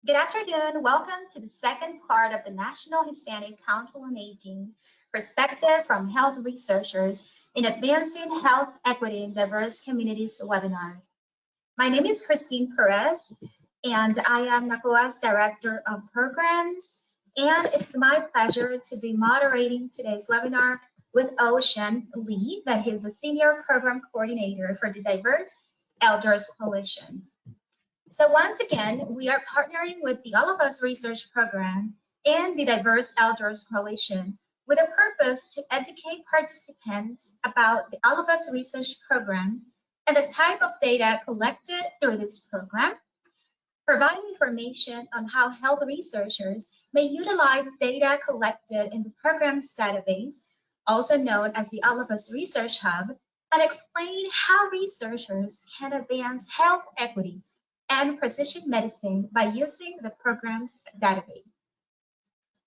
Good afternoon. Welcome to the second part of the National Hispanic Council on Aging Perspective from Health Researchers in Advancing Health Equity in Diverse Communities webinar. My name is Christine Perez, and I am NHCOA's Director of Programs, and it's my pleasure to be moderating today's webinar with Ocean Lee, that is the Senior Program Coordinator for the Diverse Elders Coalition. So once again, we are partnering with the All of Us Research Program and the Diverse Elders Coalition with a purpose to educate participants about the All of Us Research Program and the type of data collected through this program, providing information on how health researchers may utilize data collected in the program's database, also known as the All of Us Research Hub, and explain how researchers can advance health equity and precision medicine by using the program's database.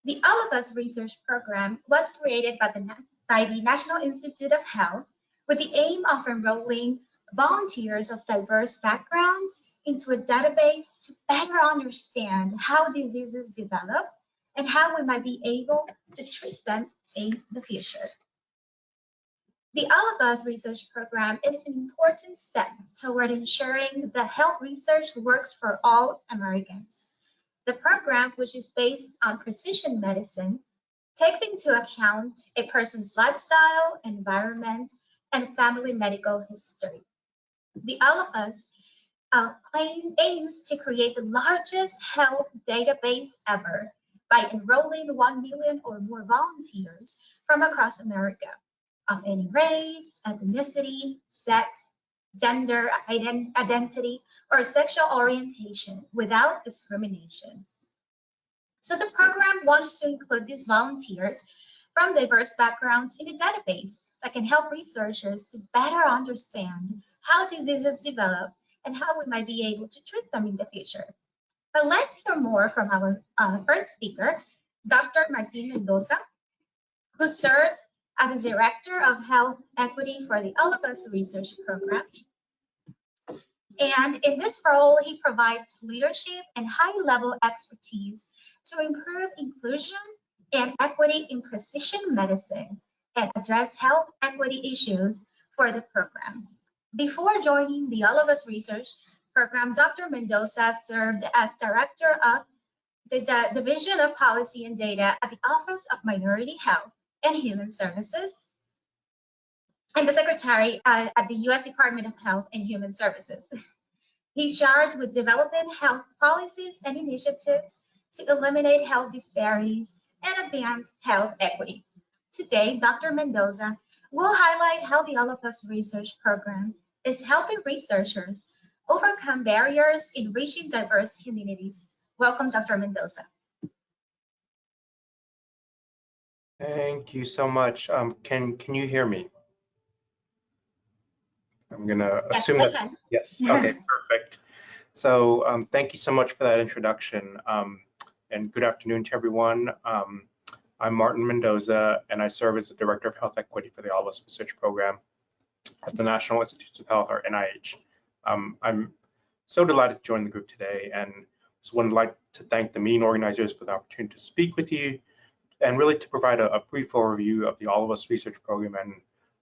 The All of Us Research Program was created by the National Institute of Health with the aim of enrolling volunteers of diverse backgrounds into a database to better understand how diseases develop and how we might be able to treat them in the future. The All of Us Research Program is an important step toward ensuring that health research works for all Americans. The program, which is based on precision medicine, takes into account a person's lifestyle, environment, and family medical history. The All of Us aims to create the largest health database ever by enrolling 1 million or more volunteers from across America, of any race, ethnicity, sex, gender, identity, or sexual orientation without discrimination. So the program wants to include these volunteers from diverse backgrounds in a database that can help researchers to better understand how diseases develop and how we might be able to treat them in the future. But let's hear more from our first speaker, Dr. Martin Mendoza, who serves as a Director of Health Equity for the All of Us Research Program. And in this role, he provides leadership and high-level expertise to improve inclusion and equity in precision medicine and address health equity issues for the program. Before joining the All of Us Research Program, Dr. Mendoza served as Director of the Division of Policy and Data at the Office of Minority Health and Human Services, and the Secretary at the U.S. Department of Health and Human Services. He's charged with developing health policies and initiatives to eliminate health disparities and advance health equity. Today, Dr. Mendoza will highlight how the All of Us Research Program is helping researchers overcome barriers in reaching diverse communities. Welcome, Dr. Mendoza. Thank you so much. Can you hear me? I'm gonna assume that. Yes. Okay. Perfect. So thank you so much for that introduction, and good afternoon to everyone. I'm Martin Mendoza, and I serve as the Director of Health Equity for the All of Us Research Program at the National Institutes of Health, or NIH. I'm so delighted to join the group today, and just would like to thank the meeting organizers for the opportunity to speak with you, and really to provide a brief overview of the All of Us Research Program and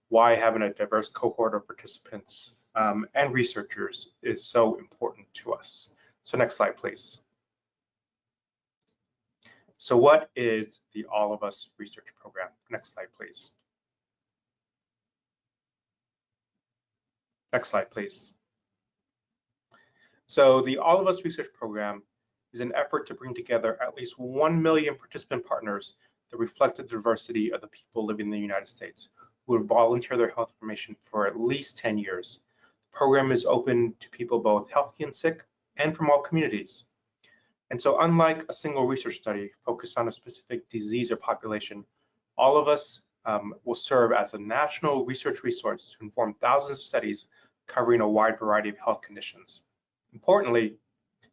why having a diverse cohort of participants and researchers is so important to us. So next slide, please. So what is the All of Us Research Program? Next slide, please. Next slide, please. So the All of Us Research Program is an effort to bring together at least 1 million participant partners that reflect the diversity of the people living in the United States who would volunteer their health information for at least 10 years. The program is open to people both healthy and sick and from all communities. And so unlike a single research study focused on a specific disease or population, All of Us will serve as a national research resource to inform thousands of studies covering a wide variety of health conditions. Importantly,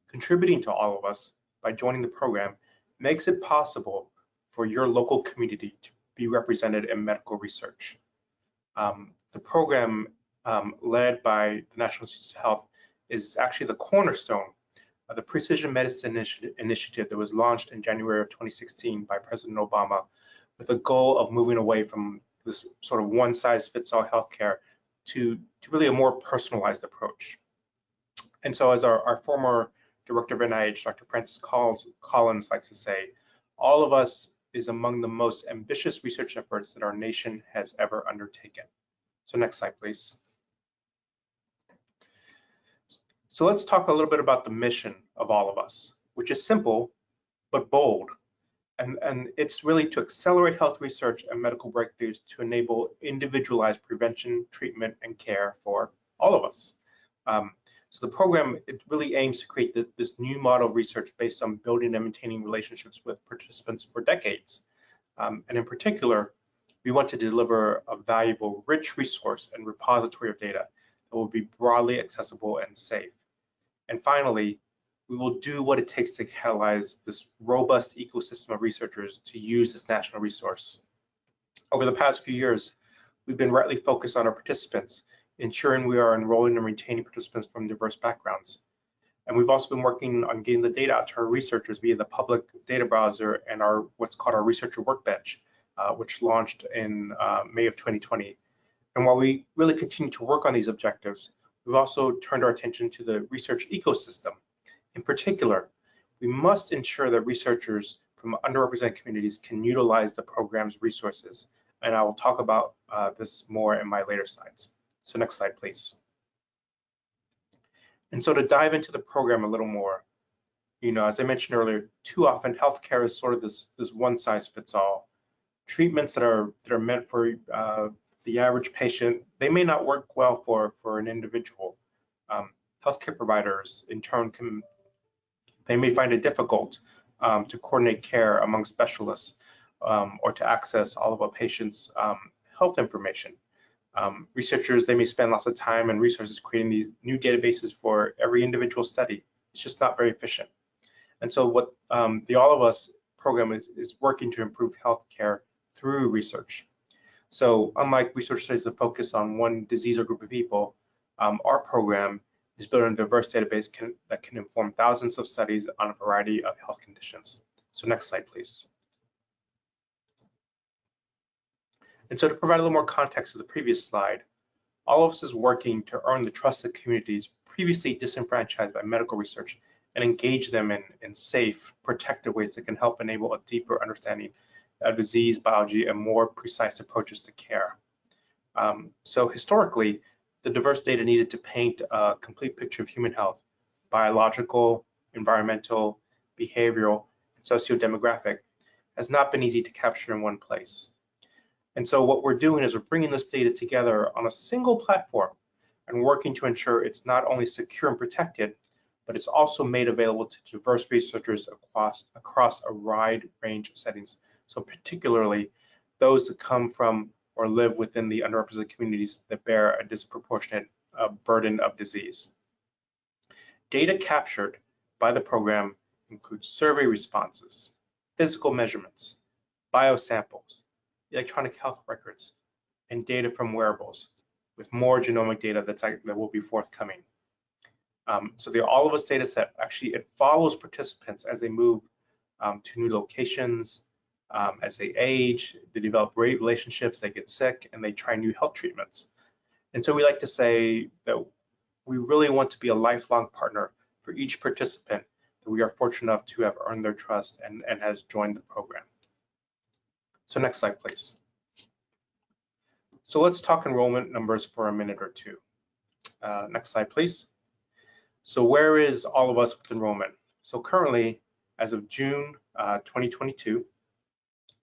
contributing to All of Us by joining the program makes it possible for your local community to be represented in medical research. The program led by the National Institutes of Health is actually the cornerstone the Precision Medicine Initiative that was launched in January of 2016 by President Obama, with the goal of moving away from this sort of one-size-fits-all healthcare to really a more personalized approach. And so, as our former director of NIH, Dr. Francis Collins likes to say, all of us is among the most ambitious research efforts that our nation has ever undertaken. So next slide, please. So let's talk a little bit about the mission of all of us, which is simple but bold. And it's really to accelerate health research and medical breakthroughs to enable individualized prevention, treatment, and care for all of us. So the program, it really aims to create this new model of research based on building and maintaining relationships with participants for decades. And in particular, we want to deliver a valuable, rich resource and repository of data that will be broadly accessible and safe. And finally, we will do what it takes to catalyze this robust ecosystem of researchers to use this national resource. Over the past few years, we've been rightly focused on our participants, ensuring we are enrolling and retaining participants from diverse backgrounds. And we've also been working on getting the data out to our researchers via the public data browser and our what's called our Researcher Workbench, which launched in May of 2020. And while we really continue to work on these objectives, we've also turned our attention to the research ecosystem. In particular, we must ensure that researchers from underrepresented communities can utilize the program's resources. And I will talk about this more in my later slides. So next slide, please. And so to dive into the program a little more, as I mentioned earlier, too often healthcare is sort of this one size fits all. Treatments that are meant for the average patient, they may not work well for an individual. Healthcare providers, in turn, they may find it difficult to coordinate care among specialists or to access all of a patient's health information. Researchers, they may spend lots of time and resources creating these new databases for every individual study. It's just not very efficient. And so what the All of Us program is working to improve healthcare through research. So unlike research studies that focus on one disease or group of people, our program is built on a diverse database that can inform thousands of studies on a variety of health conditions. So next slide, please. And so to provide a little more context to the previous slide, All of Us is working to earn the trust of communities previously disenfranchised by medical research and engage them in safe, protective ways that can help enable a deeper understanding of disease biology and more precise approaches to care. So historically, the diverse data needed to paint a complete picture of human health, biological, environmental, behavioral, and socio-demographic, has not been easy to capture in one place. And so what we're doing is we're bringing this data together on a single platform and working to ensure it's not only secure and protected, but it's also made available to diverse researchers across a wide range of settings. So particularly those that come from or live within the underrepresented communities that bear a disproportionate burden of disease. Data captured by the program includes survey responses, physical measurements, biosamples, electronic health records, and data from wearables, with more genomic data that will be forthcoming. So the All of Us data set, actually, it follows participants as they move to new locations, as they age, they develop great relationships, they get sick, and they try new health treatments. And so we like to say that we really want to be a lifelong partner for each participant that we are fortunate enough to have earned their trust and has joined the program. So next slide, please. So let's talk enrollment numbers for a minute or two. Next slide, please. So where is All of Us with enrollment? So currently, as of June 2022,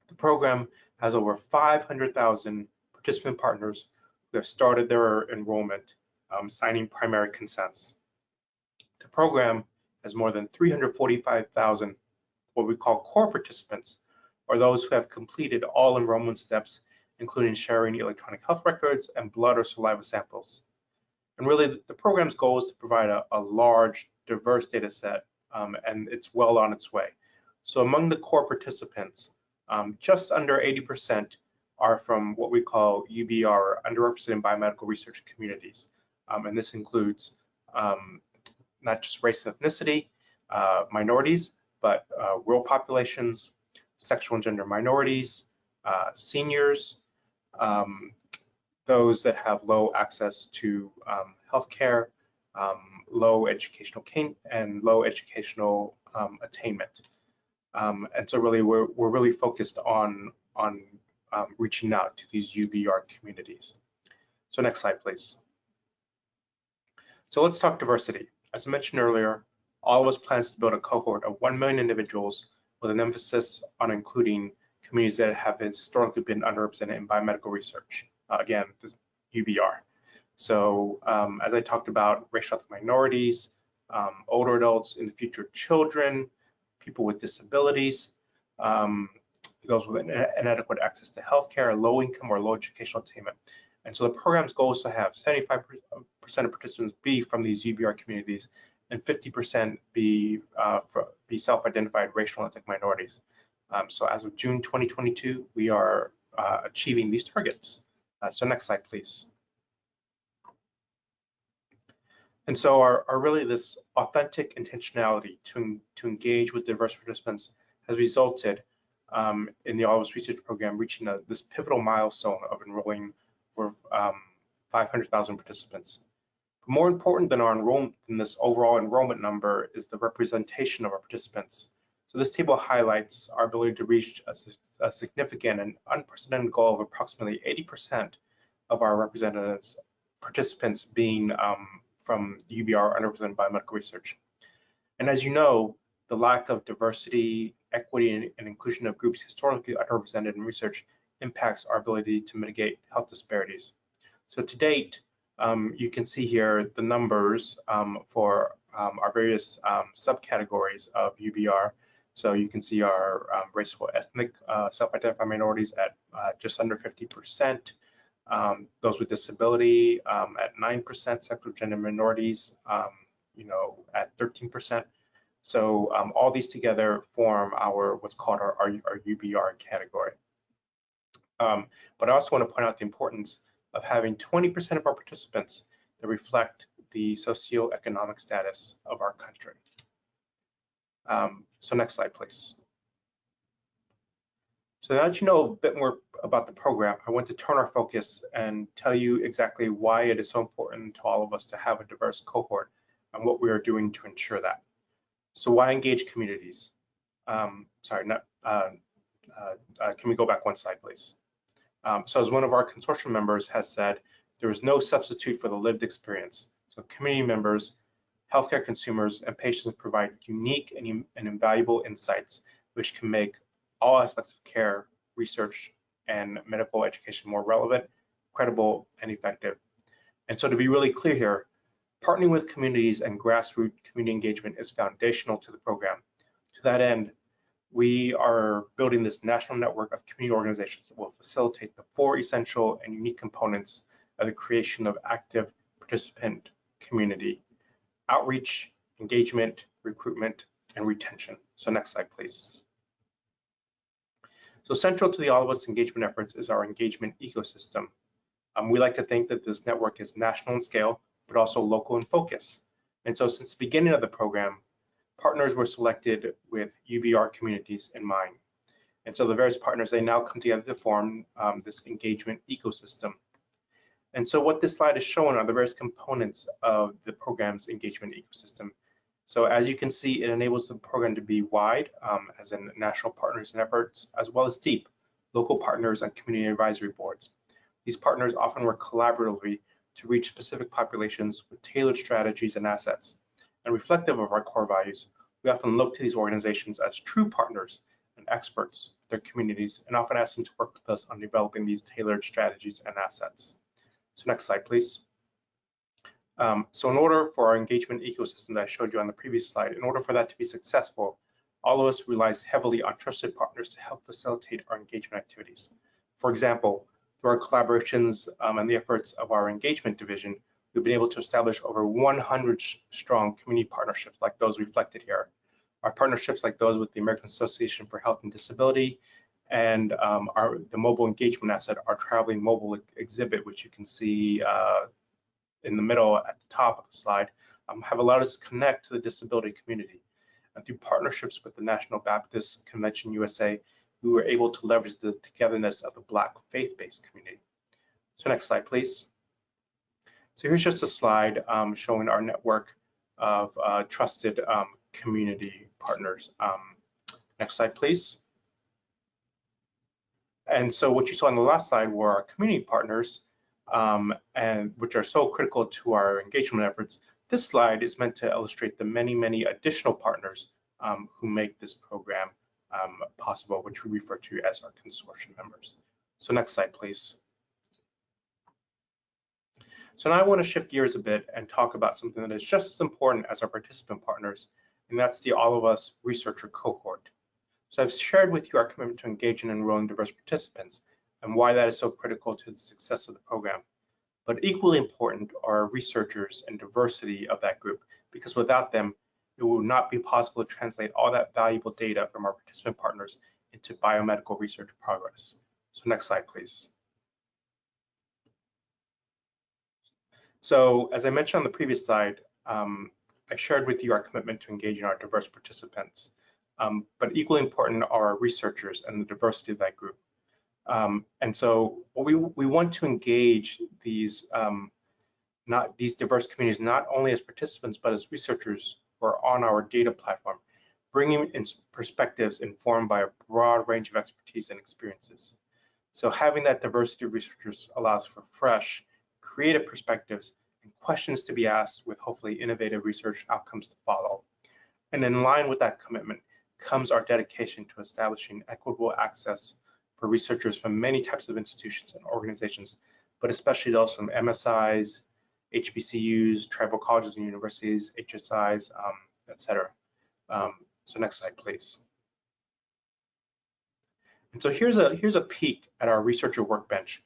the program has over 500,000 participant partners who have started their enrollment, signing primary consents. The program has more than 345,000 what we call core participants, or those who have completed all enrollment steps, including sharing electronic health records and blood or saliva samples. And really, the program's goal is to provide a large, diverse data set, and it's well on its way. So among the core participants, just under 80% are from what we call UBR, or underrepresented biomedical research communities. And this includes not just race and ethnicity, minorities, but rural populations, sexual and gender minorities, seniors, those that have low access to healthcare, low educational attainment. And so really we're really focused on reaching out to these UBR communities. So next slide, please. So let's talk diversity. As I mentioned earlier, All of Us plans to build a cohort of 1 million individuals with an emphasis on including communities that have historically been underrepresented in biomedical research. Again, the UBR. So as I talked about, racial ethnic minorities, older adults, in the future children, people with disabilities, those with inadequate access to healthcare, low income or low educational attainment. And so the program's goal is to have 75% of participants be from these UBR communities and 50% be self-identified racial and ethnic minorities. So as of June 2022, we are achieving these targets. So next slide, please. And so our really this authentic intentionality to engage with diverse participants has resulted in the All of Us Research Program reaching this pivotal milestone of enrolling for 500,000 participants. But more important than our enrollment, than this overall enrollment number, is the representation of our participants. So this table highlights our ability to reach a significant and unprecedented goal of approximately 80% of our representatives participants being from UBR underrepresented biomedical research. And as you know, the lack of diversity, equity, and inclusion of groups historically underrepresented in research impacts our ability to mitigate health disparities. So to date, you can see here the numbers for our various subcategories of UBR. So you can see our racial ethnic self-identified minorities at just under 50%, those with disability at 9%, sexual gender minorities, at 13%. So all these together form our what's called our UBR category. But I also want to point out the importance of having 20% of our participants that reflect the socioeconomic status of our country. So next slide, please. So now that you know a bit more about the program, I want to turn our focus and tell you exactly why it is so important to all of us to have a diverse cohort and what we are doing to ensure that. So why engage communities? Can we go back one slide, please? So as one of our consortium members has said, there is no substitute for the lived experience. So community members, healthcare consumers, and patients provide unique and invaluable insights which can make all aspects of care, research, and medical education more relevant, credible, and effective. And so to be really clear here, partnering with communities and grassroots community engagement is foundational to the program. To that end, we are building this national network of community organizations that will facilitate the 4 essential and unique components of the creation of active participant community: outreach, engagement, recruitment, and retention. So next slide, please. So central to the All of Us engagement efforts is our engagement ecosystem. We like to think that this network is national in scale, but also local in focus. And so since the beginning of the program, partners were selected with UBR communities in mind. And so the various partners, they now come together to form this engagement ecosystem. And so what this slide is showing are the various components of the program's engagement ecosystem. So as you can see, it enables the program to be wide, as in national partners and efforts, as well as deep, local partners and community advisory boards. These partners often work collaboratively to reach specific populations with tailored strategies and assets. And reflective of our core values, we often look to these organizations as true partners and experts in their communities, and often ask them to work with us on developing these tailored strategies and assets. So next slide, please. So in order for our engagement ecosystem that I showed you on the previous slide, in order for that to be successful, All of Us relies heavily on trusted partners to help facilitate our engagement activities. For example, through our collaborations and the efforts of our engagement division, we've been able to establish over 100 strong community partnerships like those reflected here. Our partnerships like those with the American Association for Health and Disability and the mobile engagement asset, our traveling mobile exhibit, which you can see in the middle at the top of the slide, have allowed us to connect to the disability community. and through partnerships with the National Baptist Convention USA, we were able to leverage the togetherness of the Black faith-based community. So next slide, please. So here's just a slide showing our network of trusted community partners. Next slide, please. And so what you saw on the last slide were our community partners, and which are so critical to our engagement efforts. This slide is meant to illustrate the many, many additional partners who make this program possible, which we refer to as our consortium members. So next slide, please. So now I want to shift gears a bit and talk about something that is just as important as our participant partners, and that's the All of Us Researcher Cohort. So I've shared with you our commitment to engage in enrolling diverse participants and why that is so critical to the success of the program. But equally important are researchers and diversity of that group, because without them, it will not be possible to translate all that valuable data from our participant partners into biomedical research progress. So next slide, please. So as I mentioned on the previous slide, I shared with you our commitment to engaging our diverse participants. But equally important are our researchers and the diversity of that group. And so we want to engage these diverse communities not only as participants but as researchers who are on our data platform, bringing in perspectives informed by a broad range of expertise and experiences. So having that diversity of researchers allows for fresh, creative perspectives and questions to be asked with hopefully innovative research outcomes to follow. And in line with that commitment comes our dedication to establishing equitable access for researchers from many types of institutions and organizations, but especially those from MSIs, HBCUs, tribal colleges and universities, HSIs, etc. So next slide, please. And so here's a peek at our researcher workbench,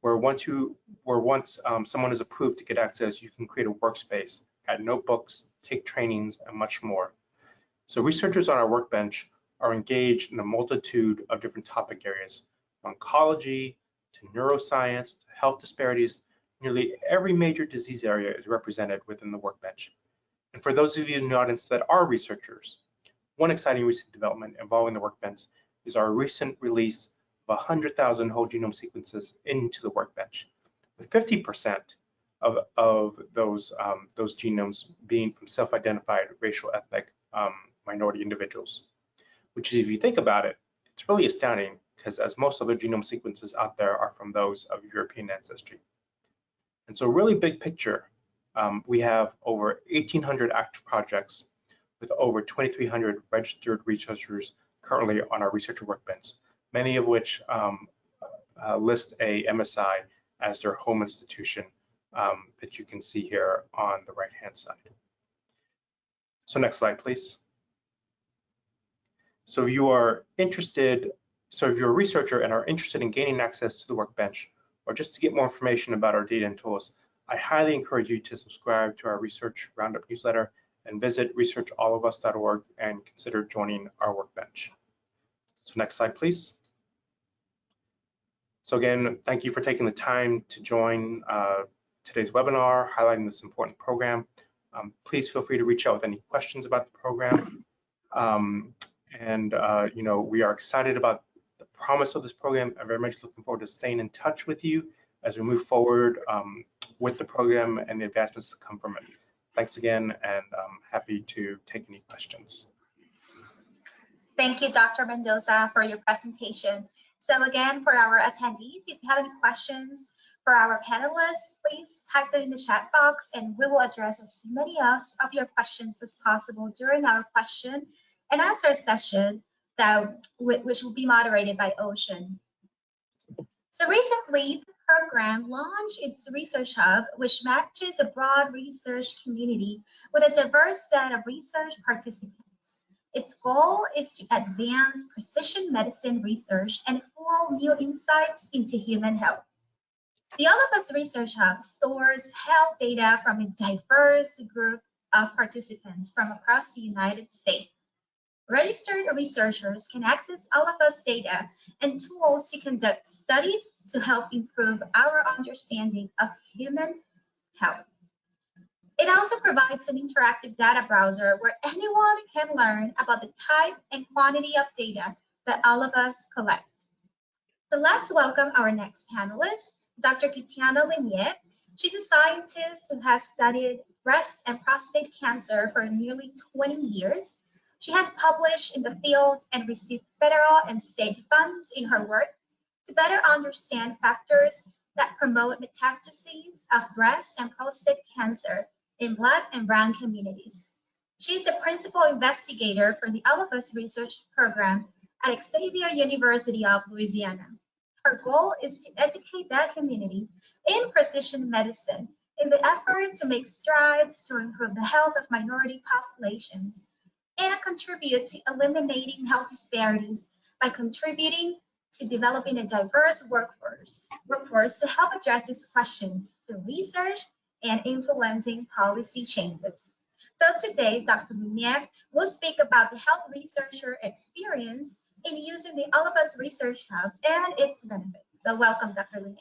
where once someone is approved to get access, you can create a workspace, add notebooks, take trainings, and much more. So researchers on our workbench are engaged in a multitude of different topic areas, from oncology to neuroscience to health disparities. Nearly every major disease area is represented within the workbench. And for those of you in the audience that are researchers, one exciting recent development involving the workbench is our recent release of 100,000 whole genome sequences into the workbench, with 50% of those genomes being from self-identified racial, ethnic, minority individuals, which is, if you think about it, it's really astounding, because as most other genome sequences out there are from those of European ancestry. And so really big picture, we have over 1,800 active projects with over 2,300 registered researchers currently on our researcher workbench, many of which list a MSI as their home institution that you can see here on the right-hand side. So next slide, please. So if you are interested, so if you're a researcher and are interested in gaining access to the workbench, or just to get more information about our data and tools, I highly encourage you to subscribe to our Research Roundup newsletter and visit researchallofus.org and consider joining our workbench. So next slide, please. So again, thank you for taking the time to join today's webinar highlighting this important program. Please feel free to reach out with any questions about the program. You know, we are excited about the promise of this program. I'm very much looking forward to staying in touch with you as we move forward with the program and the advancements that come from it. Thanks again, and I'm happy to take any questions. Thank you, Dr. Mendoza, for your presentation. So again, for our attendees, if you have any questions for our panelists, please type them in the chat box and we will address as many of your questions as possible during our question and answer session which will be moderated by Ocean. So recently, the program launched its research hub, which matches a broad research community with a diverse set of research participants. Its goal is to advance precision medicine research and fuel new insights into human health. The All of Us Research Hub stores health data from a diverse group of participants from across the United States. Registered researchers can access All of Us data and tools to conduct studies to help improve our understanding of human health. It also provides an interactive data browser where anyone can learn about the type and quantity of data that all of us collect. So let's welcome our next panelist, Dr. Kitiana Linier. She's a scientist who has studied breast and prostate cancer for nearly 20 years. She has published in the field and received federal and state funds in her work to better understand factors that promote metastases of breast and prostate cancer in Black and Brown communities. She is the principal investigator for the Us Research Program at Xavier University of Louisiana. Her goal is to educate that community in precision medicine in the effort to make strides to improve the health of minority populations and contribute to eliminating health disparities by contributing to developing a diverse workforce to help address these questions through research and influencing policy changes. So today, Dr. Linier will speak about the health researcher experience in using the All of Us Research Hub and its benefits. So welcome, Dr. Linier.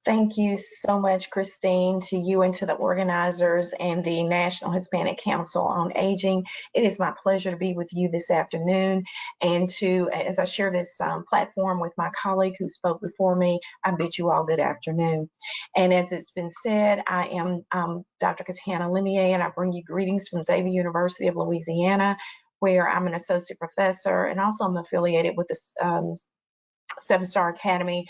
Thank you so much, Christine, to you and to the organizers and the National Hispanic Council on Aging. It is my pleasure to be with you this afternoon and to, as I share this platform with my colleague who spoke before me, I bid you all good afternoon. And as it's been said, I am Dr. Kitiana Linier, and I bring you greetings from Xavier University of Louisiana, where I'm an associate professor, and also I'm affiliated with the Seven Star Academy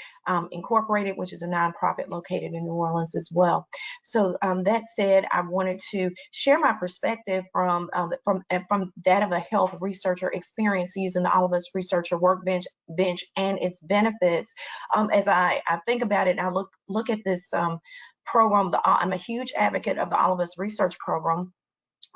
Incorporated, which is a nonprofit located in New Orleans as well. So that said, I wanted to share my perspective from that of a health researcher experience using the All of Us Researcher Workbench and its benefits. As I think about it, and I look at this program. I'm a huge advocate of the All of Us Research Program,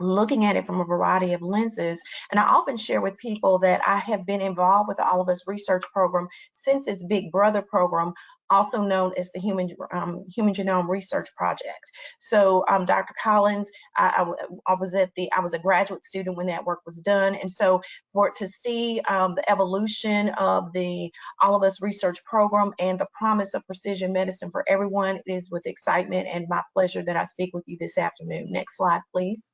looking at it from a variety of lenses. And I often share with people that I have been involved with the All of Us Research Program since its Big Brother program, also known as the Human Genome Research Project. So Dr. Collins, I was a graduate student when that work was done. And so to see the evolution of the All of Us Research Program and the promise of precision medicine for everyone, it is with excitement and my pleasure that I speak with you this afternoon. Next slide, please.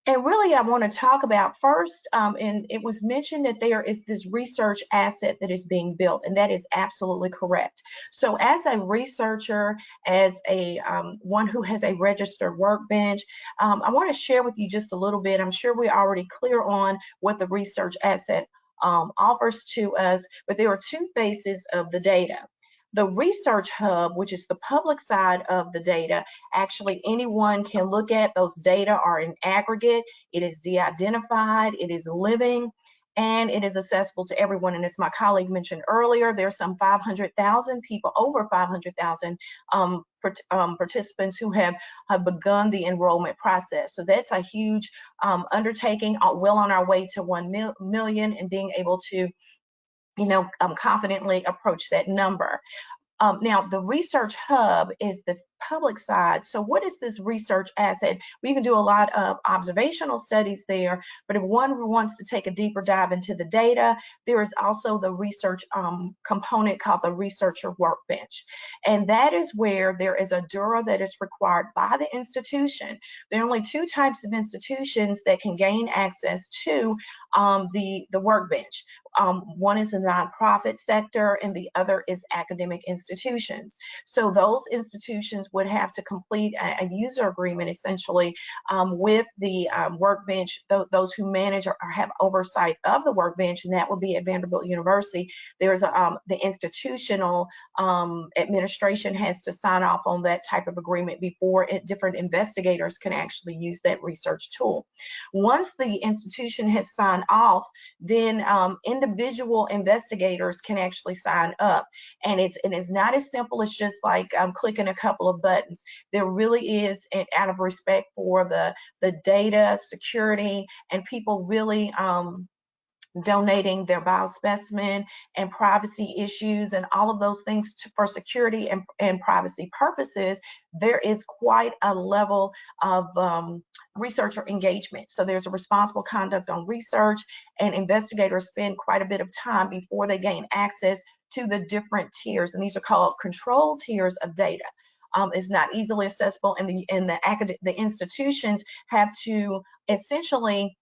And really, I want to talk about first, and it was mentioned that there is this research asset that is being built, and that is absolutely correct. So as a researcher, as a one who has a registered workbench, I want to share with you just a little bit. I'm sure we're already clear on what the research asset offers to us, but there are two phases of the data. The research hub, which is the public side of the data, actually anyone can look at. Those data are in aggregate, it is de-identified, it is living, and it is accessible to everyone. And as my colleague mentioned earlier, there's some 500,000 people, over 500,000 participants who have begun the enrollment process. So that's a huge undertaking, well on our way to 1 million and being able to confidently approach that number. Now, the research hub is the public side. So what is this research asset? We can do a lot of observational studies there, but if one wants to take a deeper dive into the data, there is also the research component called the researcher workbench. And that is where there is a DURA that is required by the institution. There are only two types of institutions that can gain access to the workbench. One is the nonprofit sector and the other is academic institutions. So those institutions would have to complete a user agreement essentially with the workbench, those who manage or have oversight of the workbench, and that would be at Vanderbilt University. There's the institutional administration has to sign off on that type of agreement before different investigators can actually use that research tool. Once the institution has signed off, then individual investigators can actually sign up, and it's not as simple as just like clicking a couple of buttons. There really is, out of respect for the data security and people really donating their biospecimen and privacy issues and all of those things for security and privacy purposes, there is quite a level of researcher engagement. So there's a responsible conduct on research, and investigators spend quite a bit of time before they gain access to the different tiers, and these are called control tiers of data. is not easily accessible, and the institutions have to essentially,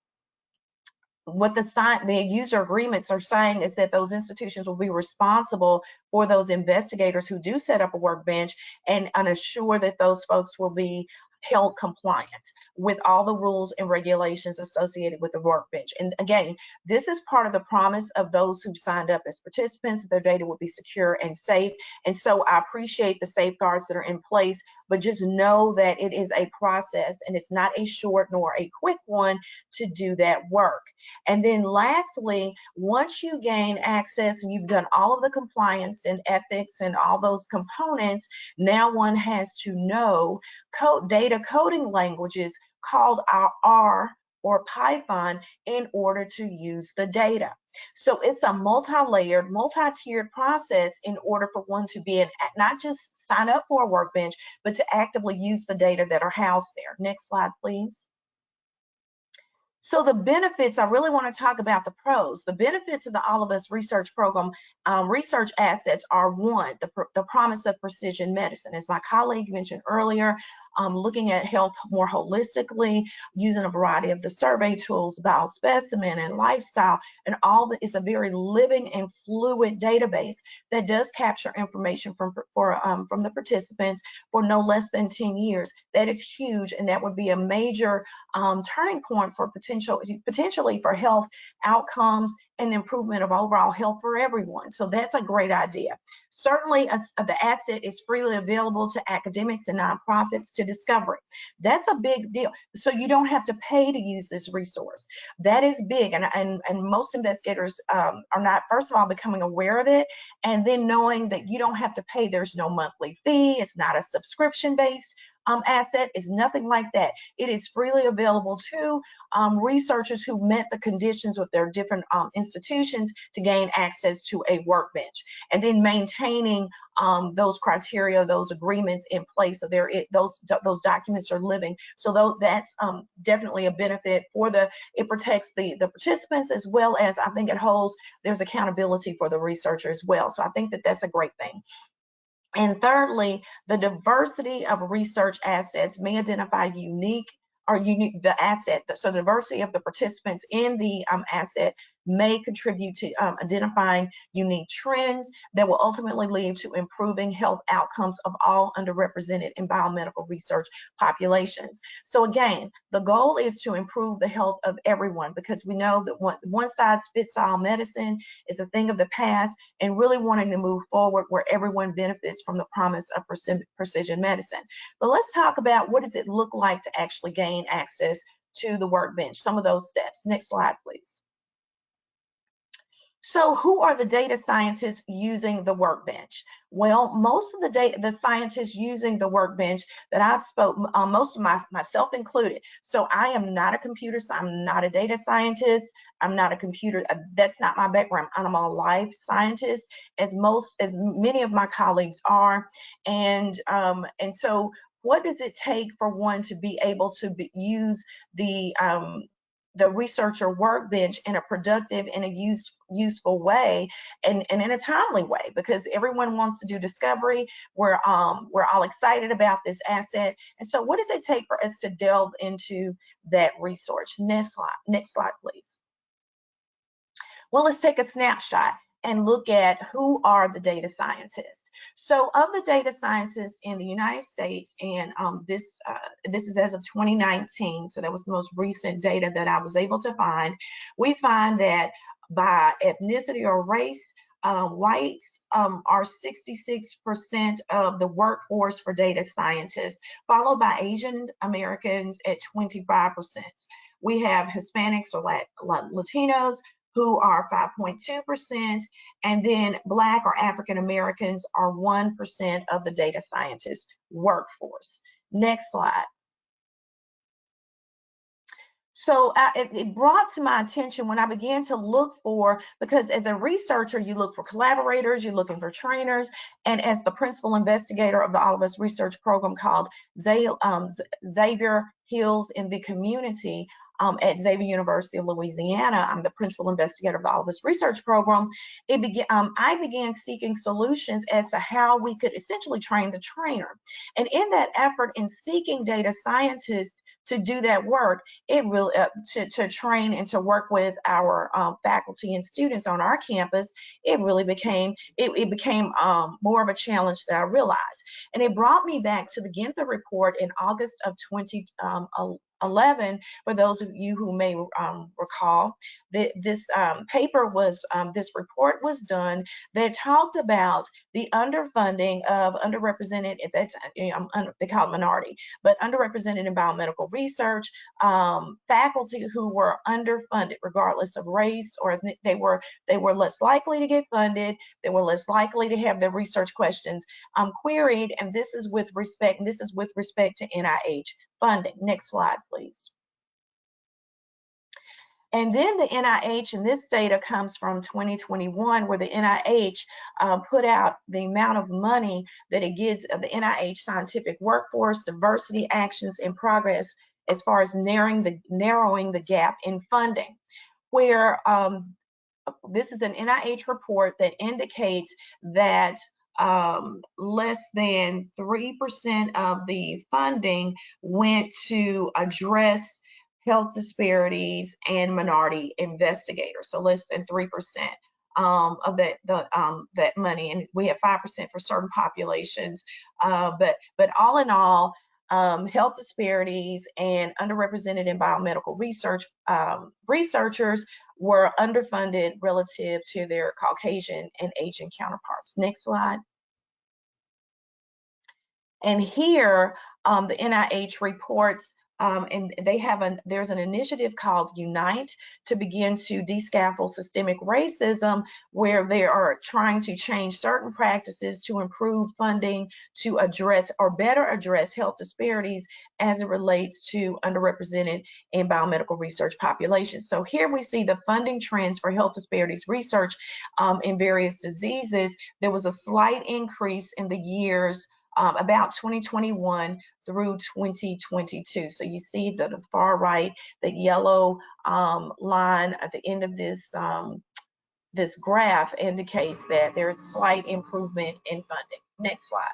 what the user agreements are saying is that those institutions will be responsible for those investigators who do set up a workbench and assure that those folks will be held compliant with all the rules and regulations associated with the workbench. And again, this is part of the promise of those who signed up as participants, that their data will be secure and safe. And so I appreciate the safeguards that are in place, but just know that it is a process and it's not a short nor a quick one to do that work. And then lastly, once you gain access and you've done all of the compliance and ethics and all those components, now one has to know data coding languages called R or Python in order to use the data. So it's a multi-layered, multi-tiered process in order for one to be not just sign up for a workbench, but to actively use the data that are housed there. Next slide, please. So the benefits, I really want to talk about the pros. The benefits of the All of Us Research Program research assets are, one, the promise of precision medicine. As my colleague mentioned earlier, looking at health more holistically, using a variety of the survey tools, biospecimen and lifestyle, and all that is a very living and fluid database that does capture information from the participants for no less than 10 years. That is huge, and that would be a major turning point for potentially for health outcomes and improvement of overall health for everyone. So that's a great idea. Certainly, the asset is freely available to academics and nonprofits to discover. That's a big deal. So you don't have to pay to use this resource. That is big, and most investigators are not, first of all, becoming aware of it, and then knowing that you don't have to pay. There's no monthly fee. It's not a subscription-based asset. Is nothing like that. It is freely available to researchers who met the conditions with their different institutions to gain access to a workbench, and then maintaining those criteria, those agreements in place. So those documents are living. So that's definitely a benefit for it protects the participants, as well as I think it holds, there's accountability for the researcher as well. So I think that that's a great thing. And thirdly, the diversity of research assets may identify the asset. So the diversity of the participants in the asset may contribute to identifying unique trends that will ultimately lead to improving health outcomes of all underrepresented and biomedical research populations. So again, the goal is to improve the health of everyone, because we know that one size fits all medicine is a thing of the past, and really wanting to move forward where everyone benefits from the promise of precision medicine. But let's talk about, what does it look like to actually gain access to the workbench, some of those steps. Next slide, please. So who are the data scientists using the workbench? Well, most of the scientists using the workbench that I've spoken, most of myself included. So I am not a computer, I'm not a data scientist. I'm not a computer, that's not my background. I'm a life scientist, as many of my colleagues are. And so what does it take for one to be able to use the researcher workbench in a productive and a useful way, and in a timely way, because everyone wants to do discovery. We're all excited about this asset. And so what does it take for us to delve into that resource? Next slide, please. Well, let's take a snapshot and look at who are the data scientists. So of the data scientists in the United States, and this is as of 2019, so that was the most recent data that I was able to find, we find that by ethnicity or race, whites are 66% of the workforce for data scientists, followed by Asian Americans at 25%. We have Hispanics or Latinos, who are 5.2%, and then Black or African Americans are 1% of the data scientist workforce. Next slide. So it brought to my attention when I began to look for, because as a researcher, you look for collaborators, you're looking for trainers, and as the principal investigator of the All of Us Research Program called Xavier Heals in the Community, at Xavier University of Louisiana. I'm the principal investigator of the Us Research Program. I began seeking solutions as to how we could essentially train the trainer. And in that effort, in seeking data scientists to do that work, it really to train and to work with our faculty and students on our campus, it really became more of a challenge than I realized. And it brought me back to the Ginther report in August of 2011. For those of you who may recall, this report was done that talked about the underfunding of underrepresented, if that's they call it minority, but underrepresented in biomedical research, faculty who were underfunded regardless of race, or they were less likely to get funded, they were less likely to have their research questions queried, and this is with respect to NIH funding. Next slide, please. And then the NIH, and this data comes from 2021, where the NIH put out the amount of money that it gives of the NIH scientific workforce, diversity actions in progress, as far as narrowing the gap in funding, where this is an NIH report that indicates that less than 3% of the funding went to address health disparities and minority investigators. So less than 3% of that money, and we have 5% for certain populations. But all in all, health disparities and underrepresented in biomedical research researchers were underfunded relative to their Caucasian and Asian counterparts. Next slide. And here, the NIH reports, and there's an initiative called Unite to begin to descaffold systemic racism, where they are trying to change certain practices to improve funding to address or better address health disparities as it relates to underrepresented in biomedical research populations. So here we see the funding trends for health disparities research in various diseases. There was a slight increase in the years about 2021 through 2022. So you see that the far right, the yellow line at the end of this this graph indicates that there's slight improvement in funding. Next slide.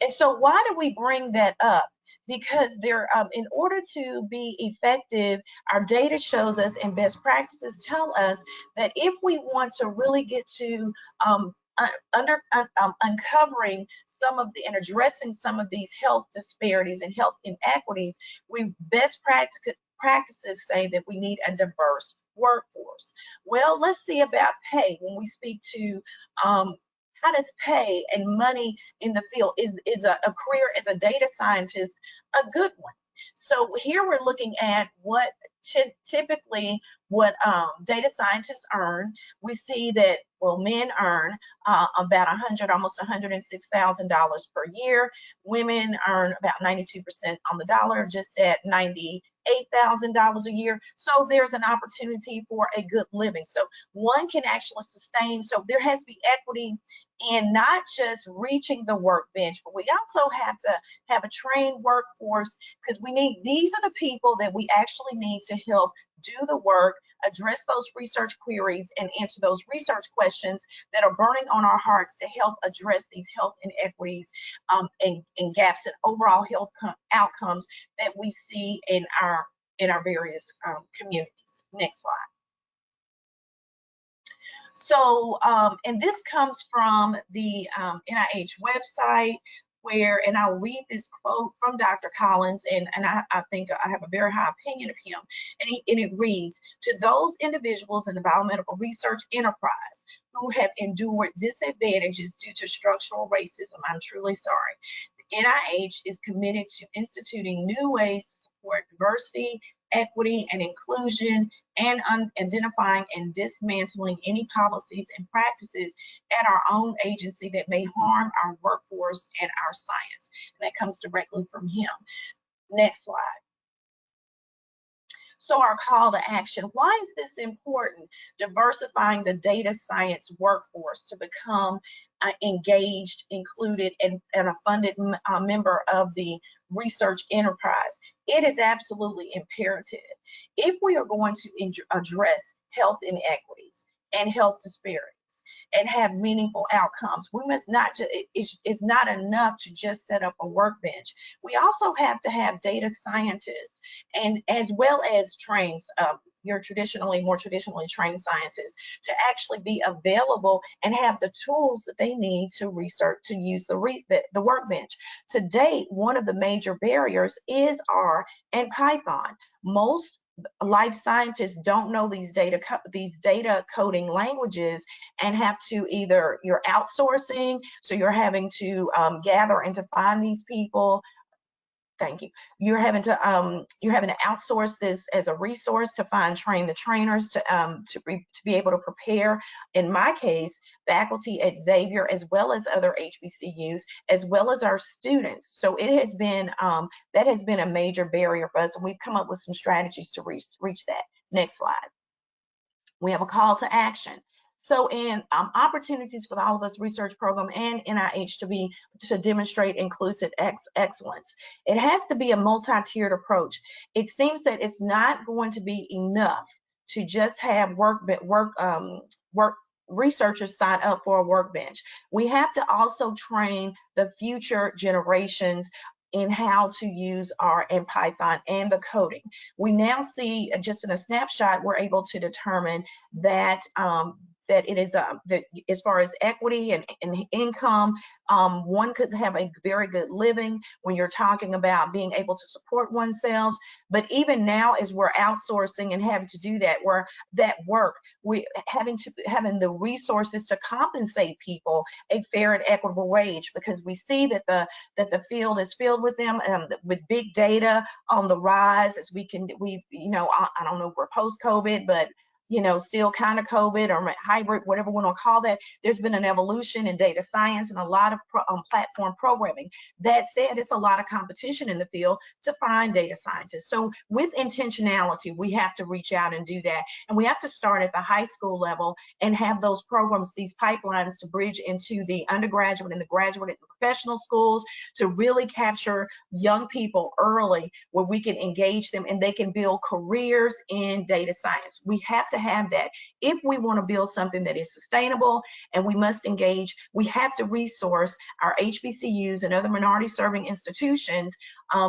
And so why do we bring that up? Because in order to be effective, our data shows us and best practices tell us that if we want to really get to uncovering some of and addressing some of these health disparities and health inequities, best practices say that we need a diverse workforce. Well, let's see about pay. When we speak to how does pay and money in the field, is a career as a data scientist a good one? So here we're looking at what typically what data scientists earn. We see that, well, men earn about almost $106,000 per year. Women earn about 92% on the dollar, just at $98,000 a year. So there's an opportunity for a good living. So one can actually sustain. So there has to be equity in not just reaching the workbench, but we also have to have a trained workforce, because these are the people that we actually need to help do the work, address those research queries, and answer those research questions that are burning on our hearts to help address these health inequities and gaps in overall health outcomes that we see in our various communities. Next slide. So, and this comes from the NIH website, and I'll read this quote from Dr. Collins, and I think I have a very high opinion of him, and it reads, "To those individuals in the biomedical research enterprise who have endured disadvantages due to structural racism, I'm truly sorry. The NIH is committed to instituting new ways to support diversity, equity, and inclusion, and identifying and dismantling any policies and practices at our own agency that may harm our workforce and our science." And that comes directly from him. Next slide. So our call to action. Why is this important? Diversifying the data science workforce to become engaged, included, and a funded member of the research enterprise. It is absolutely imperative if we are going to address health inequities and health disparities and have meaningful outcomes. We must not just, it's not enough to just set up a workbench. We also have to have data scientists, and as well as trained, more traditionally trained scientists, to actually be available and have the tools that they need to research, to use the workbench. To date, one of the major barriers is R and Python. Most life scientists don't know these data coding languages, and have to either, you're outsourcing, so you're having to gather and to find these people. Thank you. You're having to outsource this as a resource to train the trainers to be able to prepare. In my case, faculty at Xavier, as well as other HBCUs, as well as our students. So it has been that has been a major barrier for us, and we've come up with some strategies to reach that. Next slide. We have a call to action. So in opportunities for the All of Us research program and NIH to demonstrate inclusive excellence, it has to be a multi-tiered approach. It seems that it's not going to be enough to just have researchers sign up for a workbench. We have to also train the future generations in how to use R and Python and the coding. We now see, just in a snapshot, we're able to determine that that it is that as far as equity and income, one could have a very good living when you're talking about being able to support oneself. But even now, as we're outsourcing and having to do that work, we having the resources to compensate people a fair and equitable wage, because we see that the field is filled with them, with big data on the rise. As I don't know if we're post-COVID, but still kind of COVID or hybrid, whatever we want to call that. There's been an evolution in data science and a lot of platform programming. That said, it's a lot of competition in the field to find data scientists. So with intentionality, we have to reach out and do that. And we have to start at the high school level and have those programs, these pipelines, to bridge into the undergraduate and the graduate and professional schools, to really capture young people early, where we can engage them and they can build careers in data science. We have to have that if we want to build something that is sustainable, and we must engage. We have to resource our HBCUs and other minority serving institutions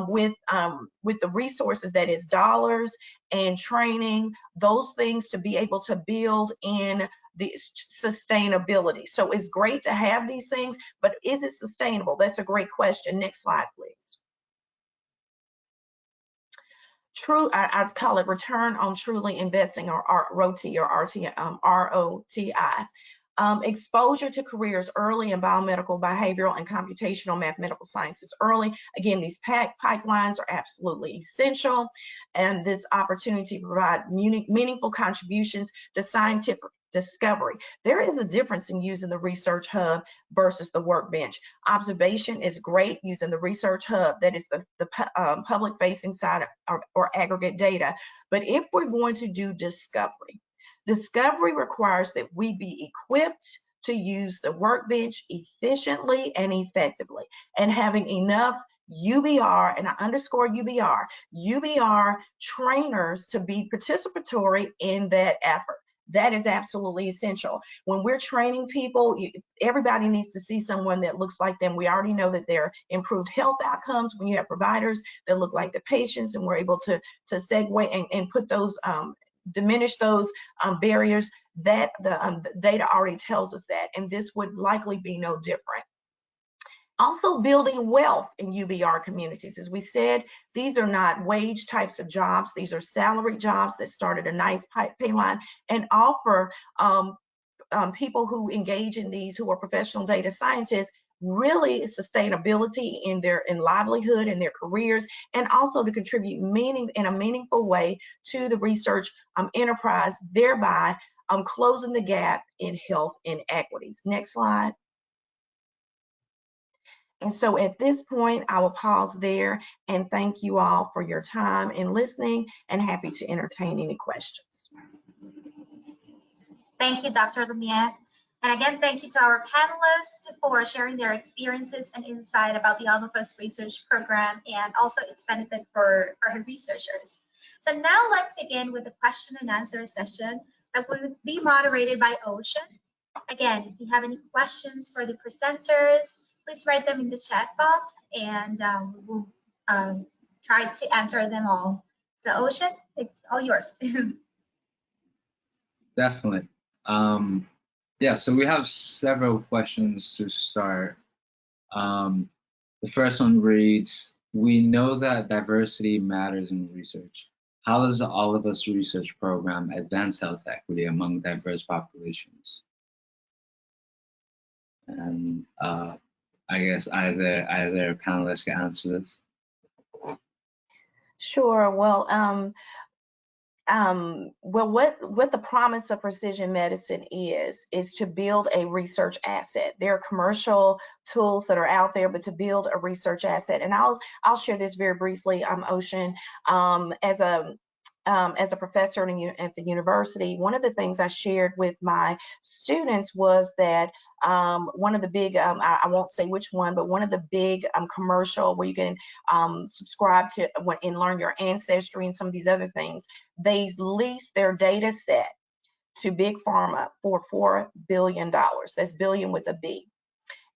with the resources, that is dollars and training, those things, to be able to build in the sustainability. So it's great to have these things, but is it sustainable? That's a great question. Next slide, please. I call it return on truly investing, or ROTI, or ROTI. Exposure to careers early in biomedical, behavioral, and computational mathematical sciences early. Again, these pipelines are absolutely essential, and this opportunity to provide meaningful contributions to scientific discovery. There is a difference in using the research hub versus the workbench. Observation is great using the research hub, that is the public facing side or aggregate data. But if we're going to do discovery requires that we be equipped to use the workbench efficiently and effectively, and having enough UBR, and I underscore UBR trainers to be participatory in that effort. That is absolutely essential. When we're training people, everybody needs to see someone that looks like them. We already know that there are improved health outcomes when you have providers that look like the patients, and we're able to segue and put those, diminish those barriers. That the data already tells us that, and this would likely be no different. Also, building wealth in UBR communities. As we said, these are not wage types of jobs. These are salaried jobs that start at a nice pay line and offer people who engage in these, who are professional data scientists, really sustainability in their livelihood and their careers, and also to contribute in a meaningful way to the research enterprise, thereby closing the gap in health inequities. Next slide. And so at this point, I will pause there and thank you all for your time and listening, and happy to entertain any questions. Thank you, Dr. Lemia. And again, thank you to our panelists for sharing their experiences and insight about the Us Research Program and also its benefit for our researchers. So now let's begin with the question and answer session that will be moderated by Ocean. Again, if you have any questions for the presenters, please write them in the chat box and we'll try to answer them all. So Ocean, it's all yours. Definitely. Yeah, so we have several questions to start. The first one reads, we know that diversity matters in research. How does the All of Us Research Program advance health equity among diverse populations? And I guess either panelist can answer this. Sure. Well, what the promise of precision medicine is to build a research asset. There are commercial tools that are out there, but to build a research asset, and I'll share this very briefly. Ocean, as a professor at the university, one of the things I shared with my students was that one of the big, I won't say which one, but one of the big commercial where you can subscribe to and learn your ancestry and some of these other things, they lease their data set to Big Pharma for $4 billion. That's billion with a B.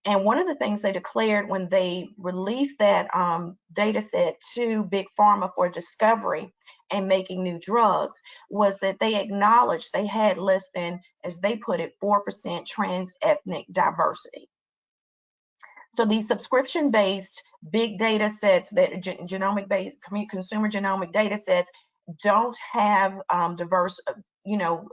And one of the things they declared when they released that data set to Big Pharma for discovery and making new drugs was that they acknowledged they had less than, as they put it, 4% trans-ethnic diversity. So these subscription-based big data sets, that genomic-based consumer genomic data sets, don't have diverse,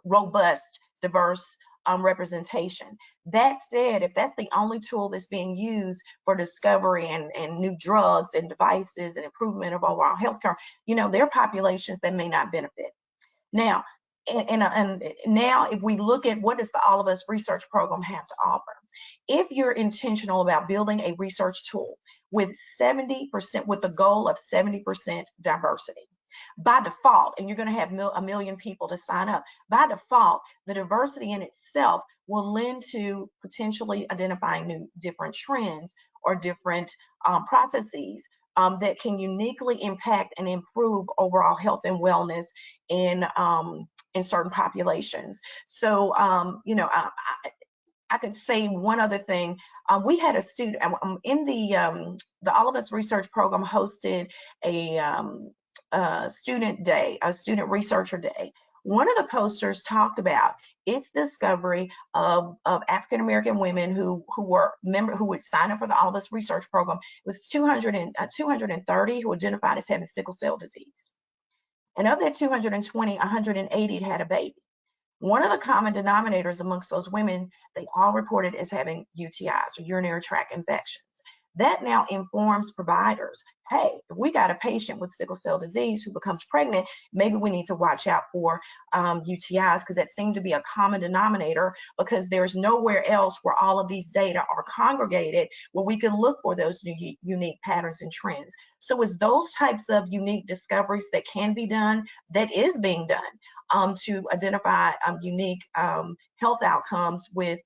robust, diverse representation. That said, if that's the only tool that's being used for discovery and new drugs and devices and improvement of overall healthcare, there are populations that may not benefit. Now, and now if we look at what does the All of Us Research Program have to offer, if you're intentional about building a research tool with 70%, with the goal of 70% diversity, by default, and you're going to have a million people to sign up, by default, the diversity in itself will lend to potentially identifying different trends or different processes that can uniquely impact and improve overall health and wellness in certain populations. So, I could say one other thing. We had a student in the All of Us Research Program hosted a student day, a student researcher day. One of the posters talked about its discovery of African American women who would sign up for the All of Us Research Program. It was 230 who identified as having sickle cell disease, and of that 220, 180 had a baby. One of the common denominators amongst those women, they all reported as having UTIs, or urinary tract infections. That now informs providers, hey, if we got a patient with sickle cell disease who becomes pregnant, maybe we need to watch out for UTIs, because that seemed to be a common denominator, because there's nowhere else where all of these data are congregated where we can look for those unique patterns and trends. So it's those types of unique discoveries that can be done, that is being done, to identify unique health outcomes with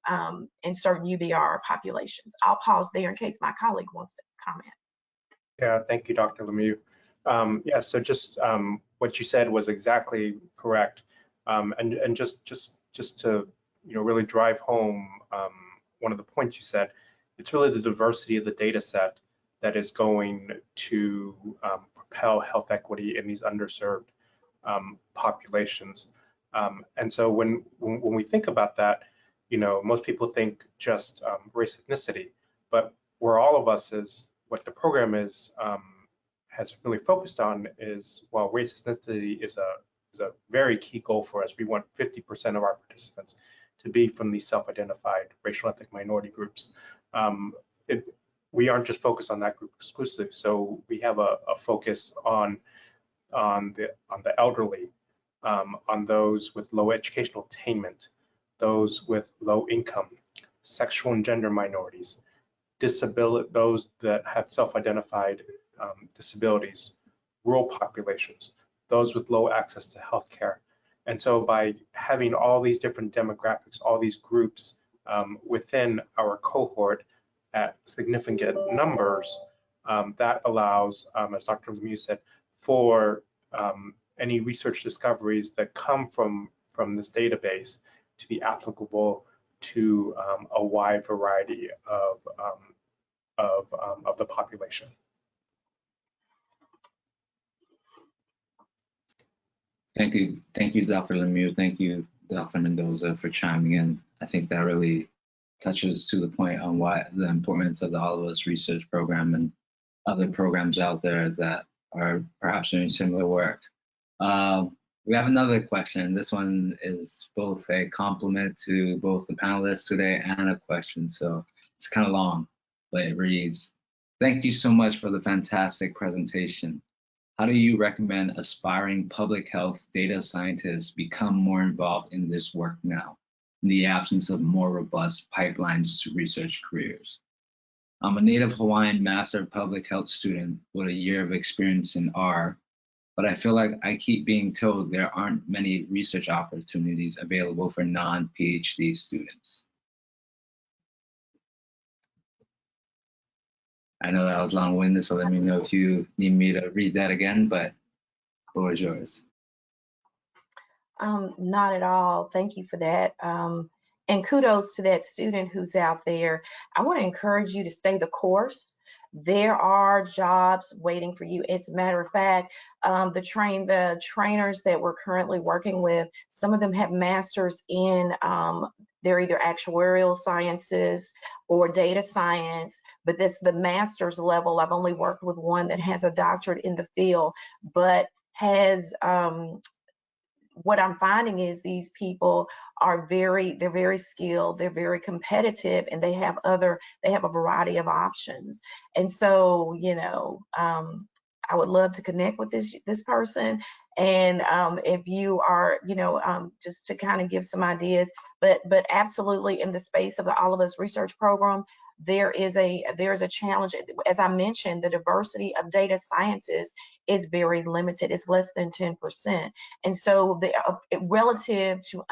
in certain UBR populations. I'll pause there in case my colleague wants to comment. Yeah, thank you, Dr. Lemieux. Yeah, so just what you said was exactly correct, and just to really drive home one of the points you said, it's really the diversity of the data set that is going to propel health equity in these underserved populations. And so when we think about that, most people think just race, ethnicity, but where all of us is, what the program is has really focused on is, while race, ethnicity is a very key goal for us. We want 50% of our participants to be from these self-identified racial ethnic minority groups. We aren't just focused on that group exclusively, so we have a focus on the elderly, on those with low educational attainment, those with low income, sexual and gender minorities, disability, those that have self-identified disabilities, rural populations, those with low access to healthcare. And so by having all these different demographics, all these groups within our cohort at significant numbers, that allows, as Dr. Lemieux said, for any research discoveries that come from this database to be applicable to a wide variety of the population. Thank you, Dr. Lemieux. Thank you, Dr. Mendoza, for chiming in. I think that really touches to the point on why the importance of the All of Us Research Program and other programs out there that are perhaps doing similar work. We have another question. This one is both a compliment to both the panelists today and a question, so it's kind of long, but it reads, thank you so much for the fantastic presentation. How do you recommend aspiring public health data scientists become more involved in this work now, in the absence of more robust pipelines to research careers? I'm a native Hawaiian Master of Public Health student with a year of experience in R, but I feel like I keep being told there aren't many research opportunities available for non-PhD students. I know that was long-winded, so let me know if you need me to read that again, but the floor is yours. Not at all. Thank you for that. And kudos to that student who's out there. I want to encourage you to stay the course. There are jobs waiting for you. As a matter of fact, the trainers that we're currently working with, some of them have masters in, they're either actuarial sciences or data science, but this the master's level. I've only worked with one that has a doctorate in the field, but has what I'm finding is these people are they're very skilled, they're very competitive, and they have a variety of options. And so, you know, I would love to connect with this person. And if you are, you know, just to kind of give some ideas, but absolutely in the space of the All of Us Research Program, there's a challenge. As I mentioned, the diversity of data sciences is very limited. It's less than 10%. And so relative to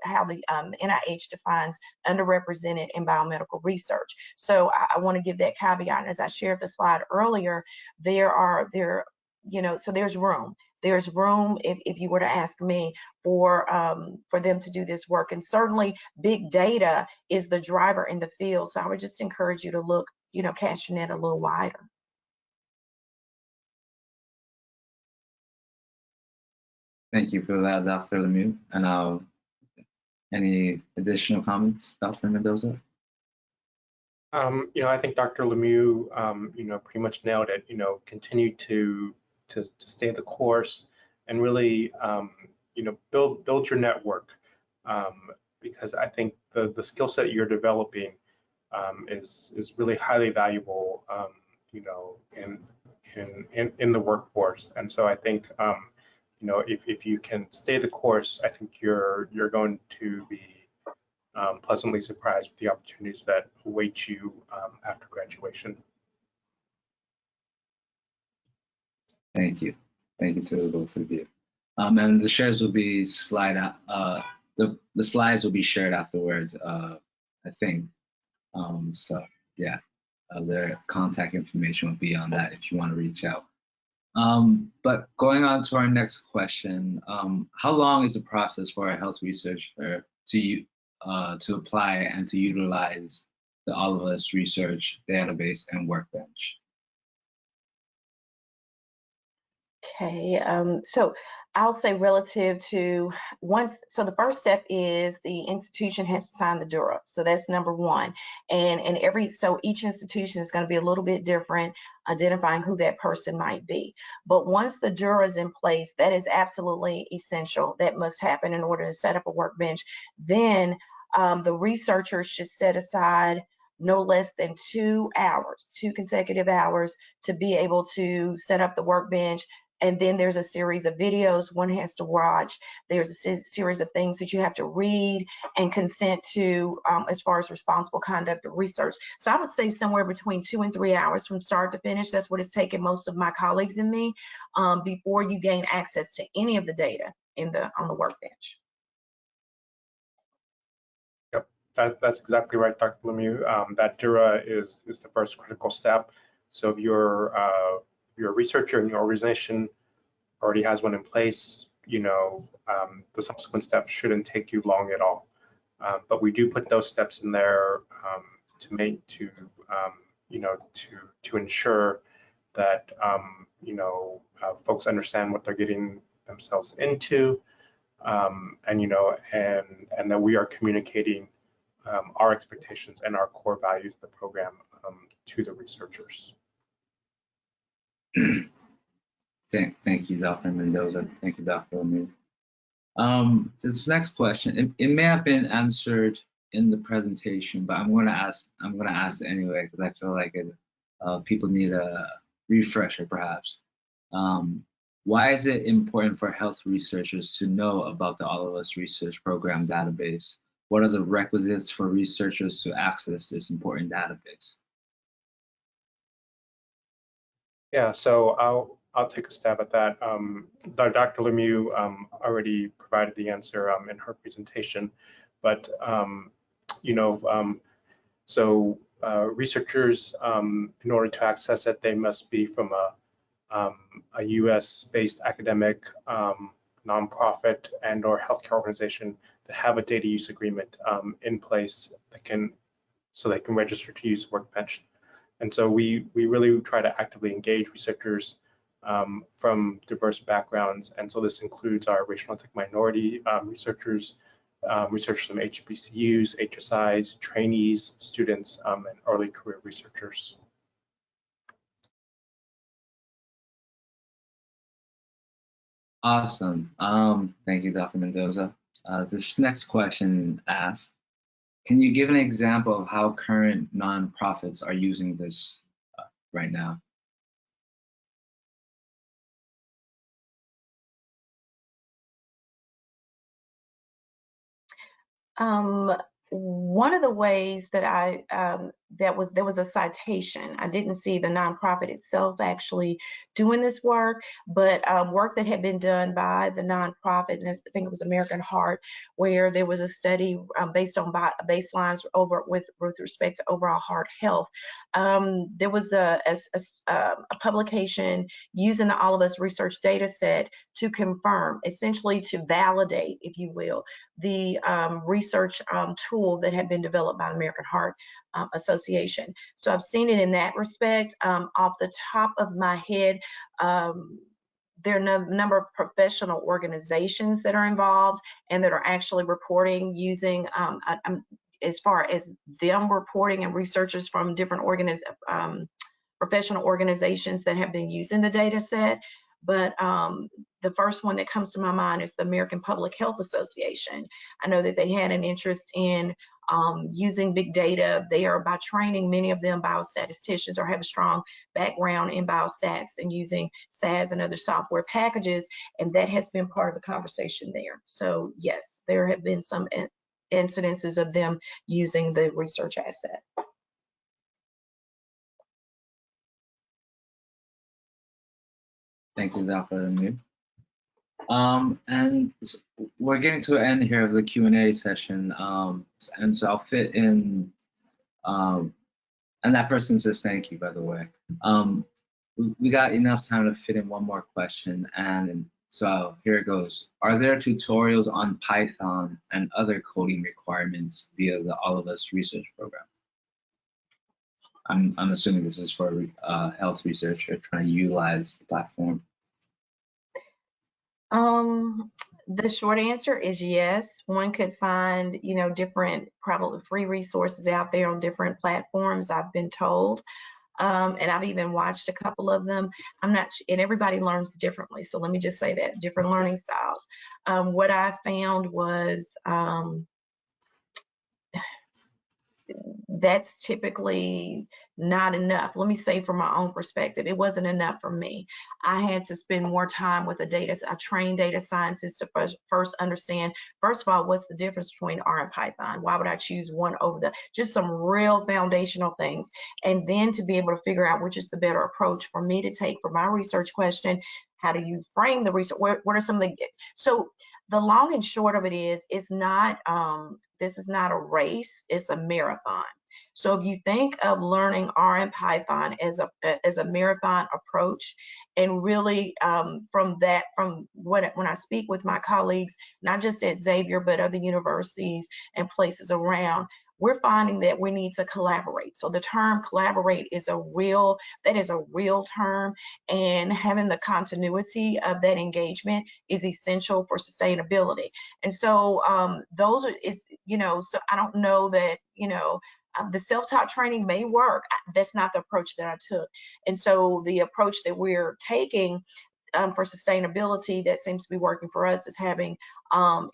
how the NIH defines underrepresented in biomedical research. So I want to give that caveat. As I shared the slide earlier, so there's room. There's room, if you were to ask me, for them to do this work. And certainly big data is the driver in the field. So I would just encourage you to look, you know, cast your net a little wider. Thank you for that, Dr. Lemieux. And any additional comments, Dr. Mendoza? You know, I think Dr. Lemieux, you know, pretty much nailed it. You know, continue to stay the course and really, you know, build your network, because I think the skill set you're developing is really highly valuable, you know, in the workforce. And so I think, you know, if you can stay the course, I think you're going to be pleasantly surprised with the opportunities that await you after graduation. Thank you. Thank you to the both of you. And the shares will be the slides will be shared afterwards, I think. So yeah, their contact information will be on that if you want to reach out. But going on to our next question, how long is the process for a health researcher to apply and to utilize the All of Us Research database and workbench? Okay, so I'll say relative to so the first step is the institution has to sign the DURA. So that's number one. And so each institution is going to be a little bit different, identifying who that person might be. But once the DURA is in place, that is absolutely essential. That must happen in order to set up a workbench. Then the researchers should set aside no less than 2 consecutive hours to be able to set up the workbench. And then there's a series of videos one has to watch. There's a series of things that you have to read and consent to as far as responsible conduct of research. So I would say somewhere between 2 and 3 hours from start to finish. That's what it's taken most of my colleagues and me before you gain access to any of the data on the workbench. Yep. That's exactly right, Dr. Lemieux. That DURA is the first critical step. So if you're a researcher and your organization already has one in place, the subsequent steps shouldn't take you long at all. But we do put those steps in there to ensure that folks understand what they're getting themselves into, and that we are communicating our expectations and our core values of the program to the researchers. Thank you, Dr. Mendoza. Thank you, Dr. Lemieux. This next question, it may have been answered in the presentation, but I'm going to ask anyway because I feel like people need a refresher, perhaps. Why is it important for health researchers to know about the All of Us Research Program database? What are the requisites for researchers to access this important database? Yeah, so I'll take a stab at that. Dr. Lemieux already provided the answer in her presentation, but researchers, in order to access it, they must be from a U.S.-based academic, nonprofit, and/or healthcare organization that have a data use agreement in place so they can register to use Workbench. And so we really try to actively engage researchers from diverse backgrounds, and so this includes our racial ethnic minority researchers, researchers from HBCUs, HSIs, trainees, students, and early career researchers. Awesome. Thank you, Dr. Mendoza. This next question asks, can you give an example of how current nonprofits are using this right now? One of the ways that there was a citation. I didn't see the nonprofit itself actually doing this work, but work that had been done by the nonprofit, and I think it was American Heart, where there was a study based on baselines with respect to overall heart health. There was a publication using the All of Us research data set to confirm, essentially to validate, if you will, the research tool that had been developed by American Heart Association. So I've seen it in that respect. Off the top of my head, there are a number of professional organizations that are involved and that are actually reporting using, as far as them reporting and researchers from different professional organizations that have been using the data set. But the first one that comes to my mind is the American Public Health Association. I know that they had an interest in using big data. They are, by training, many of them biostatisticians or have a strong background in biostats and using SAS and other software packages, and that has been part of the conversation there. So yes, there have been some incidences of them using the research asset. Thank you, Dr. Lemieux. And we're getting to the end here of the Q&A session, and so I'll fit in, and that person says thank you, by the way. We got enough time to fit in one more question, and so here it goes. Are there tutorials on Python and other coding requirements via the All of Us research program? I'm assuming this is for a health researcher trying to utilize the platform. The short answer is yes. One could find, different, probably free resources out there on different platforms, I've been told. And I've even watched a couple of them. And everybody learns differently. So let me just say that, different learning styles. What I found was, that's typically not enough. Let me say from my own perspective, it wasn't enough for me. I had to spend more time with a trained data scientist to first understand, first of all, what's the difference between R and Python? Why would I choose one over just some real foundational things? And then to be able to figure out which is the better approach for me to take for my research question. How do you frame the research? What are some of the, so the long and short of it is, it's not, this is not a race, it's a marathon. So if you think of learning R and Python as a marathon approach, and really from when I speak with my colleagues, not just at Xavier, but other universities and places around, we're finding that we need to collaborate. So the term collaborate is a real term, and having the continuity of that engagement is essential for sustainability. And so those are, so I don't know that, the self-taught training may work. That's not the approach that I took. And so the approach that we're taking for sustainability that seems to be working for us is having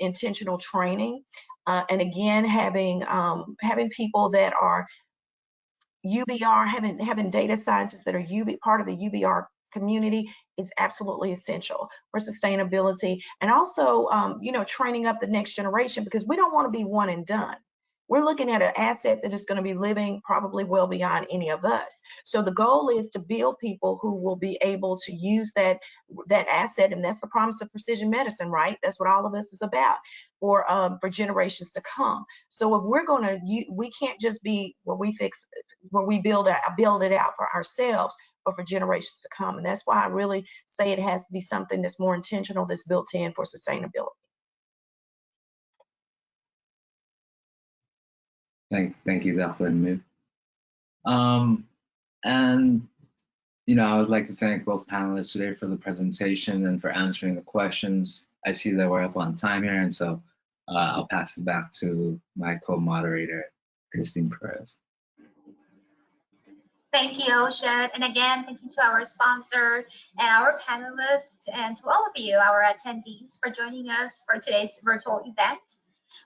intentional training. And again, having people that are UBR, having data scientists that are part of the UBR community is absolutely essential for sustainability. And also, training up the next generation, because we don't want to be one and done. We're looking at an asset that is going to be living probably well beyond any of us. So the goal is to build people who will be able to use that asset, and that's the promise of precision medicine, right? That's what all of this is about, for generations to come. So if we're going to, we can't just be where we build it out for ourselves, but for generations to come. And that's why I really say it has to be something that's more intentional, that's built in for sustainability. Thank you, Dr. Mu. And I would like to thank both panelists today for the presentation and for answering the questions. I see that we're up on time here, and so I'll pass it back to my co-moderator, Christine Perez. Thank you, Ocean. And again, thank you to our sponsor and our panelists, and to all of you, our attendees, for joining us for today's virtual event.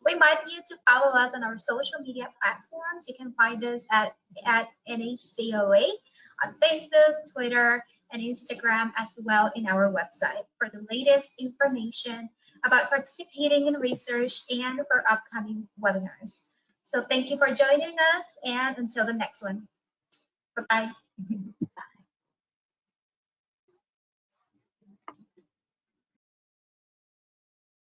We invite you to follow us on our social media platforms. You can find us at NHCOA on Facebook, Twitter, and Instagram, as well in our website for the latest information about participating in research and for upcoming webinars. So thank you for joining us, and until the next one. Bye-bye.